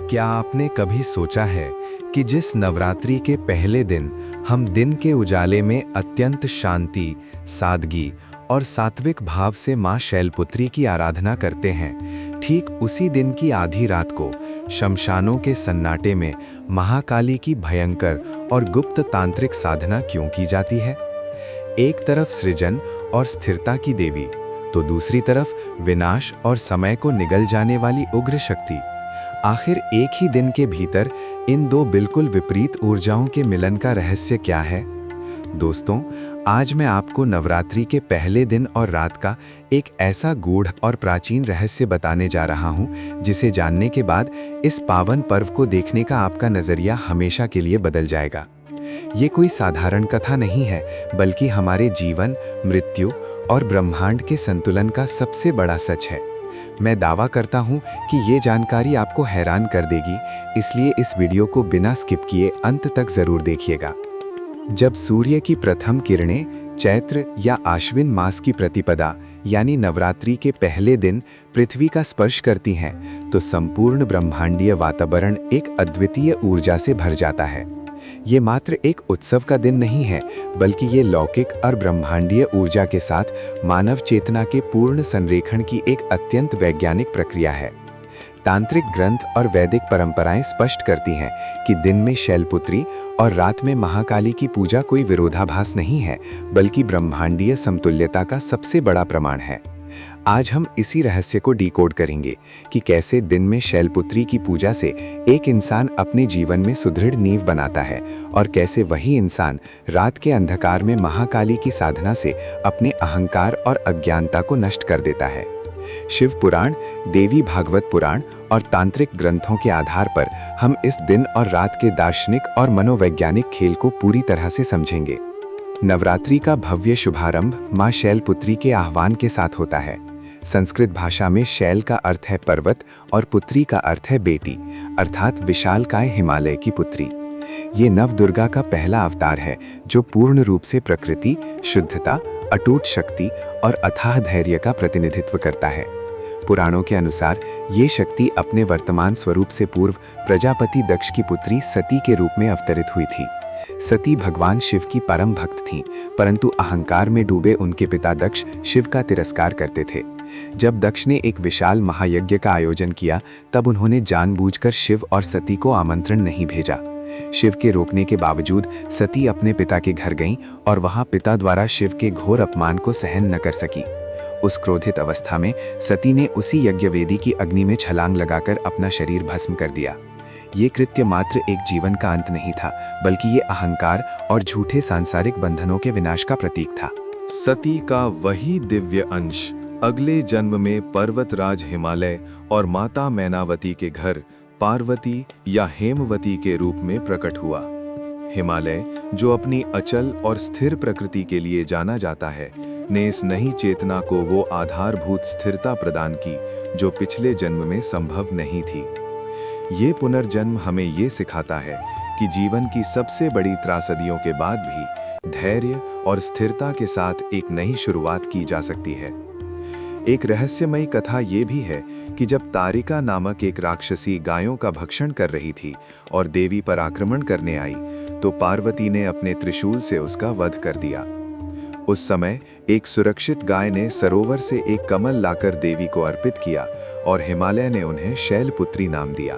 क्या आपने कभी सोचा है कि जिस नवरात्रि के पहले दिन हम दिन के उजाले में अत्यंत शांति, सादगी और सात्विक भाव से मां शैलपुत्री की आराधना करते हैं, ठीक उसी दिन की आधी रात को शमशानों के सन्नाटे में महाकाली की भयंकर और गुप्त तांत्रिक साधना क्यों की जाती है? एक तरफ सृजन और स्थिरता की देवी, तो दूसरी तरफ विनाश और समय को निगल जाने वाली उग्र शक्ति। आखिर एक ही दिन के भीतर इन दो बिल्कुल विपरीत ऊर्जाओं के मिलन का रहस्य क्या है? दोस्तों, आज मैं आपको नवरात्रि के पहले दिन और रात का एक ऐसा गूढ़ और प्राचीन रहस्य बताने जा रहा हूं, जिसे जानने के बाद इस पावन पर्व को देखने का आपका नजरिया हमेशा के लिए बदल जाएगा। ये कोई साधारण कथा नहीं है, बल्कि हमारे जीवन, मृत्यु और ब्रह्मांड के संतुलन का सबसे बड़ा सच है। मैं दावा करता हूं कि ये जानकारी आपको हैरान कर देगी, इसलिए इस वीडियो को बिना स्किप किए अंत तक जरूर देखिएगा। जब सूर्य की प्रथम किरणें चैत्र या आश्विन मास की प्रतिपदा यानी नवरात्रि के पहले दिन पृथ्वी का स्पर्श करती हैं, तो संपूर्ण ब्रह्मांडीय वातावरण एक अद्वितीय ऊर्जा से भर जाता है। ये मात्र एक उत्सव का दिन नहीं है, बल्कि ये लौकिक और ब्रह्मांडीय ऊर्जा के साथ मानव चेतना के पूर्ण संरेखण की एक अत्यंत वैज्ञानिक प्रक्रिया है। तांत्रिक ग्रंथ और वैदिक परंपराएं स्पष्ट करती हैं कि दिन में शैलपुत्री और रात में महाकाली की पूजा कोई विरोधाभास नहीं है, बल्कि ब्रह्मांडीय समतुल्यता का सबसे बड़ा प्रमाण है। आज हम इसी रहस्य को डिकोड करेंगे कि कैसे दिन में शैलपुत्री की पूजा से एक इंसान अपने जीवन में सुदृढ़ नींव बनाता है और कैसे वही इंसान रात के अंधकार में महाकाली की साधना से अपने अहंकार और अज्ञानता को नष्ट कर देता है। शिव पुराण, देवी भागवत पुराण और तांत्रिक ग्रंथों के आधार पर हम इस दिन और रात के दार्शनिक और मनोवैज्ञानिक खेल को पूरी तरह से समझेंगे। नवरात्रि का भव्य शुभारंभ मां शैलपुत्री के आह्वान के साथ होता है। संस्कृत भाषा में शैल का अर्थ है पर्वत और पुत्री का अर्थ है बेटी, अर्थात विशालकाय हिमालय की पुत्री। ये नवदुर्गा का पहला अवतार है, जो पूर्ण रूप से प्रकृति, शुद्धता, अटूट शक्ति और अथाह धैर्य का प्रतिनिधित्व करता है। पुराणों के अनुसार ये शक्ति अपने वर्तमान स्वरूप से पूर्व प्रजापति दक्ष की पुत्री सती के रूप में अवतरित हुई थी। सती भगवान शिव की परम भक्त थीं, परंतु अहंकार में डूबे उनके पिता दक्ष शिव का तिरस्कार करते थे। जब दक्ष ने एक विशाल महायज्ञ का आयोजन किया, तब उन्होंने जानबूझकर शिव और सती को आमंत्रण नहीं भेजा। शिव के रोकने के बावजूद सती अपने पिता के घर गईं और वहां पिता द्वारा शिव के घोर अपमान को सहन न कर सकी। उस क्रोधित अवस्था में सती ने उसी यज्ञवेदी की अग्नि में छलांग लगाकर अपना शरीर भस्म कर दिया। ये कृत्य मात्र एक जीवन का अंत नहीं था, बल्कि ये अहंकार और झूठे सांसारिक बंधनों के विनाश का प्रतीक था। सती का वही दिव्य अंश अगले जन्म में पर्वतराज हिमालय और माता मैनावती के घर पार्वती या हेमवती के रूप में प्रकट हुआ। हिमालय, जो अपनी अचल और स्थिर प्रकृति के लिए जाना जाता है, ने इस नई चेतना को वो आधारभूत स्थिरता प्रदान की जो पिछले जन्म में संभव नहीं थी। ये पुनर्जन्म हमें ये सिखाता है कि जीवन की सबसे बड़ी त्रासदियों के बाद भी धैर्य और स्थिरता के साथ एक नई शुरुआत की जा सकती है। एक रहस्यमयी कथा ये भी है कि जब तारिका नामक एक राक्षसी गायों का भक्षण कर रही थी और देवी पर आक्रमण करने आई, तो पार्वती ने अपने त्रिशूल से उसका वध कर दिया। उस समय एक सुरक्षित गाय ने सरोवर से एक कमल लाकर देवी को अर्पित किया और हिमालय ने उन्हें शैलपुत्री नाम दिया।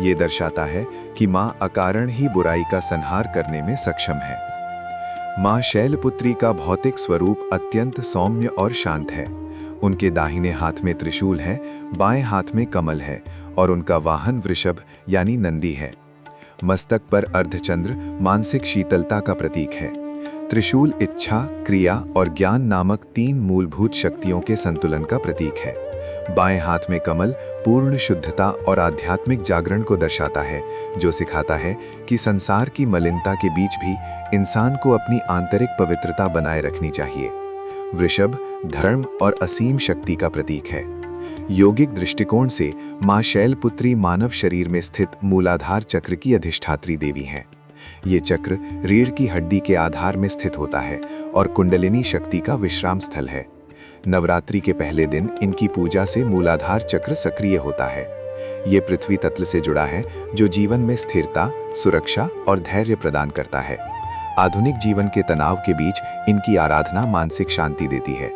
ये दर्शाता है कि मां अकारण ही बुराई का संहार करने में सक्षम है। मां शैलपुत्री का भौतिक स्वरूप अत्यंत सौम्य और शांत है। उनके दाहिने हाथ में त्रिशूल है, बाएं हाथ में कमल है और उनका वाहन वृषभ यानी नंदी है। मस्तक पर अर्धचंद्र मानसिक शीतलता का प्रतीक है। त्रिशूल इच्छा, क्रिया और ज्ञान नामक तीन मूलभूत शक्तियों के संतुलन का प्रतीक है। बाएं हाथ में कमल पूर्ण शुद्धता और आध्यात्मिक जागरण को दर्शाता है, जो सिखाता है कि संसार की मलिनता के बीच भी इंसान को अपनी आंतरिक पवित्रता बनाए रखनी चाहिए। वृषभ धर्म और असीम शक्ति का प्रतीक है। योगिक दृष्टिकोण से मां शैलपुत्री मानव शरीर में स्थित मूलाधार चक्र की अधिष्ठात्री देवी हैं। ये चक्र रीढ़ की हड्डी के आधार में स्थित होता है और कुंडलिनी शक्ति का विश्राम स्थल है। नवरात्रि के पहले दिन इनकी पूजा से मूलाधार चक्र सक्रिय होता है। ये पृथ्वी तत्व से जुड़ा है, जो जीवन में स्थिरता, सुरक्षा और धैर्य प्रदान करता है। आधुनिक जीवन के तनाव के बीच इनकी आराधना मानसिक शांति देती है।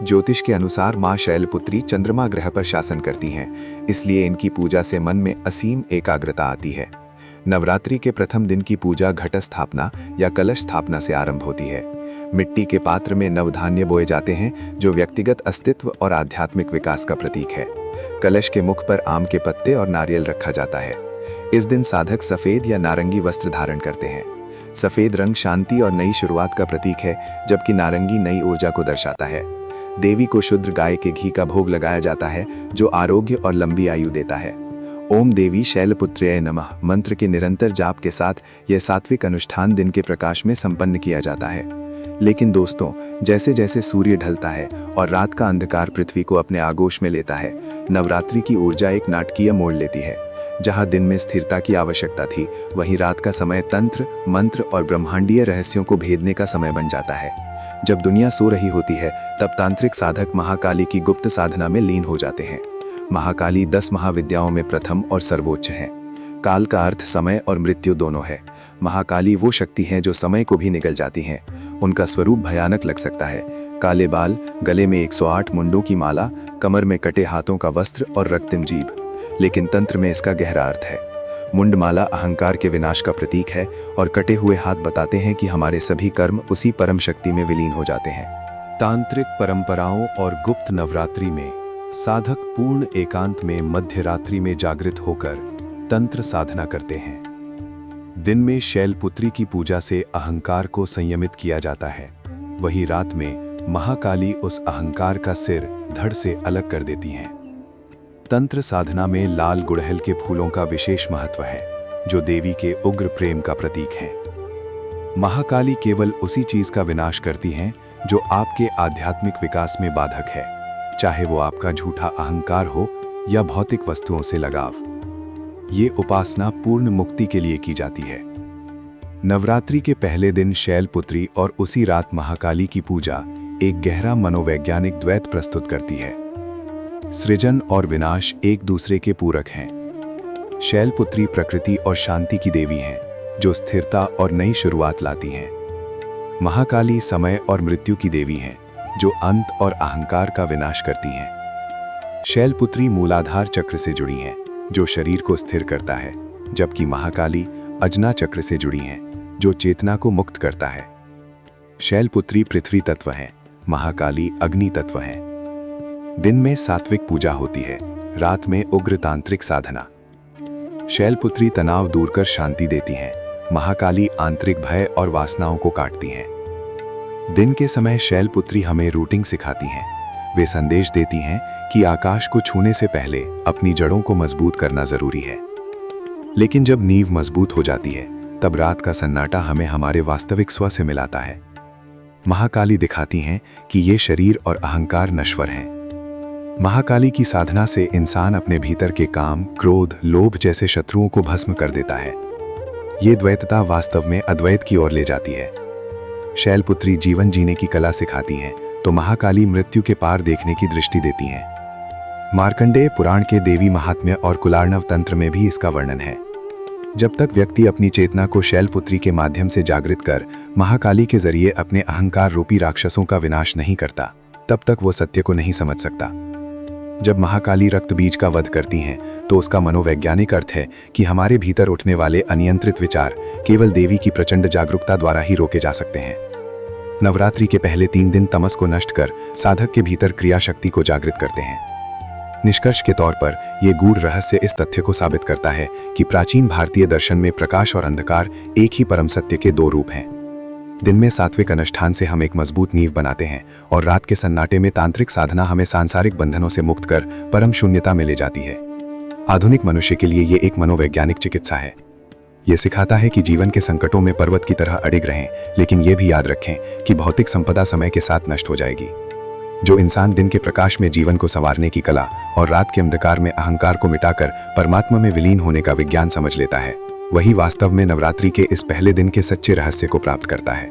ज्योतिष के अनुसार माँ शैलपुत्री चंद्रमा ग्रह पर शासन करती हैं, इसलिए इनकी पूजा से मन में असीम एकाग्रता आती है। नवरात्रि के प्रथम दिन की पूजा घट स्थापना या कलश स्थापना से आरंभ होती है। मिट्टी के पात्र में नवधान्य बोए जाते हैं, जो व्यक्तिगत अस्तित्व और आध्यात्मिक विकास का प्रतीक है। कलश के मुख पर आम के पत्ते और नारियल रखा जाता है। इस दिन साधक सफेद या नारंगी वस्त्र धारण करते हैं। सफेद रंग शांति और नई शुरुआत का प्रतीक है, जबकि नारंगी नई ऊर्जा को दर्शाता है। देवी को शुद्ध गाय के घी का भोग लगाया जाता है, जो आरोग्य और लंबी आयु देता है। ओम देवी शैलपुत्र्यै नमः मंत्र के निरंतर जाप के साथ यह सात्विक अनुष्ठान दिन के प्रकाश में संपन्न किया जाता है। लेकिन दोस्तों, जैसे जैसे सूर्य ढलता है और रात का अंधकार पृथ्वी को अपने आगोश में लेता है, नवरात्रि की ऊर्जा एक नाटकीय मोड़ लेती है। जहां दिन में स्थिरता की आवश्यकता थी, वहीं रात का समय तंत्र, मंत्र और ब्रह्मांडीय रहस्यों को भेदने का समय बन जाता है। जब दुनिया सो रही होती है, तब तांत्रिक साधक महाकाली की गुप्त साधना में लीन हो जाते हैं। महाकाली 10 महाविद्याओं में प्रथम और सर्वोच्च है। काल का अर्थ समय और मृत्यु दोनों है। महाकाली वो शक्ति हैं जो समय को भी निगल जाती हैं। उनका स्वरूप भयानक लग सकता है। काले बाल, गले में 108 मुंडों की माला, कमर में कटे हाथों का वस्त्र और रक्तिम जीभ। लेकिन तंत्र में इसका गहरा अर्थ है। मुंडमाला अहंकार के विनाश का प्रतीक है और कटे हुए हाथ बताते हैं कि हमारे सभी कर्म उसी परम शक्ति में विलीन हो जाते हैं। तांत्रिक परंपराओं और गुप्त नवरात्रि में साधक पूर्ण एकांत में मध्य रात्रि में जागृत होकर तंत्र साधना करते हैं। दिन में शैलपुत्री की पूजा से अहंकार को संयमित किया जाता है, वहीं रात में महाकाली उस अहंकार का सिर धड़ से अलग कर देती हैं। तंत्र साधना में लाल गुड़हल के फूलों का विशेष महत्व है, जो देवी के उग्र प्रेम का प्रतीक है। महाकाली केवल उसी चीज का विनाश करती हैं जो आपके आध्यात्मिक विकास में बाधक है, चाहे वो आपका झूठा अहंकार हो या भौतिक वस्तुओं से लगाव। ये उपासना पूर्ण मुक्ति के लिए की जाती है। नवरात्रि के पहले दिन शैलपुत्री और उसी रात महाकाली की पूजा एक गहरा मनोवैज्ञानिक द्वैत प्रस्तुत करती है। सृजन और विनाश एक दूसरे के पूरक हैं। शैलपुत्री प्रकृति और शांति की देवी हैं, जो स्थिरता और नई शुरुआत लाती हैं। महाकाली समय और मृत्यु की देवी हैं, जो अंत और अहंकार का विनाश करती हैं। शैलपुत्री मूलाधार चक्र से जुड़ी हैं, जो शरीर को स्थिर करता है, जबकि महाकाली अजना चक्र से जुड़ी हैं, जो चेतना को मुक्त करता है। शैलपुत्री पृथ्वी तत्व हैं, महाकाली अग्नि तत्व हैं। दिन में सात्विक पूजा होती है, रात में उग्र तांत्रिक साधना। शैलपुत्री तनाव दूर कर शांति देती हैं, महाकाली आंतरिक भय और वासनाओं को काटती हैं। दिन के समय शैलपुत्री हमें रूटिंग सिखाती हैं। वे संदेश देती हैं कि आकाश को छूने से पहले अपनी जड़ों को मजबूत करना जरूरी है। लेकिन जब नींव मजबूत हो जाती है, तब रात का सन्नाटा हमें हमारे वास्तविक स्व से मिलाता है। महाकाली दिखाती हैं कि ये शरीर और अहंकार नश्वर हैं। महाकाली की साधना से इंसान अपने भीतर के काम, क्रोध, लोभ जैसे शत्रुओं को भस्म कर देता है। ये द्वैतता वास्तव में अद्वैत की ओर ले जाती है। शैलपुत्री जीवन जीने की कला सिखाती हैं, तो महाकाली मृत्यु के पार देखने की दृष्टि देती हैं। मार्कंडेय पुराण के देवी महात्म्य और कुलार्णव तंत्र में भी इसका वर्णन है। जब तक व्यक्ति अपनी चेतना को शैलपुत्री के माध्यम से जागृत कर महाकाली के जरिए अपने अहंकार रूपी राक्षसों का विनाश नहीं करता, तब तक वो सत्य को नहीं समझ सकता। जब महाकाली रक्त बीज का वध करती हैं, तो उसका मनोवैज्ञानिक अर्थ है कि हमारे भीतर उठने वाले अनियंत्रित विचार केवल देवी की प्रचंड जागरूकता द्वारा ही रोके जा सकते हैं। नवरात्रि के पहले 3 दिन तमस को नष्ट कर साधक के भीतर क्रिया शक्ति को जागृत करते हैं। निष्कर्ष के तौर पर यह गूढ़ रहस्य इस तथ्य को साबित करता है कि प्राचीन भारतीय दर्शन में प्रकाश और अंधकार एक ही परम सत्य के 2 रूप हैं। दिन में सात्विक अनुष्ठान से हम एक मजबूत नींव बनाते हैं और रात के सन्नाटे में तांत्रिक साधना हमें सांसारिक बंधनों से मुक्त कर परम शून्यता में ले जाती है। आधुनिक मनुष्य के लिए ये एक मनोवैज्ञानिक चिकित्सा है। ये सिखाता है कि जीवन के संकटों में पर्वत की तरह अडिग रहें, लेकिन ये भी याद रखें कि भौतिक संपदा समय के साथ नष्ट हो जाएगी। जो इंसान दिन के प्रकाश में जीवन को संवारने की कला और रात के अंधकार में अहंकार को मिटाकर परमात्मा में विलीन होने का विज्ञान समझ लेता है, वही वास्तव में नवरात्रि के इस पहले दिन के सच्चे रहस्य को प्राप्त करता है।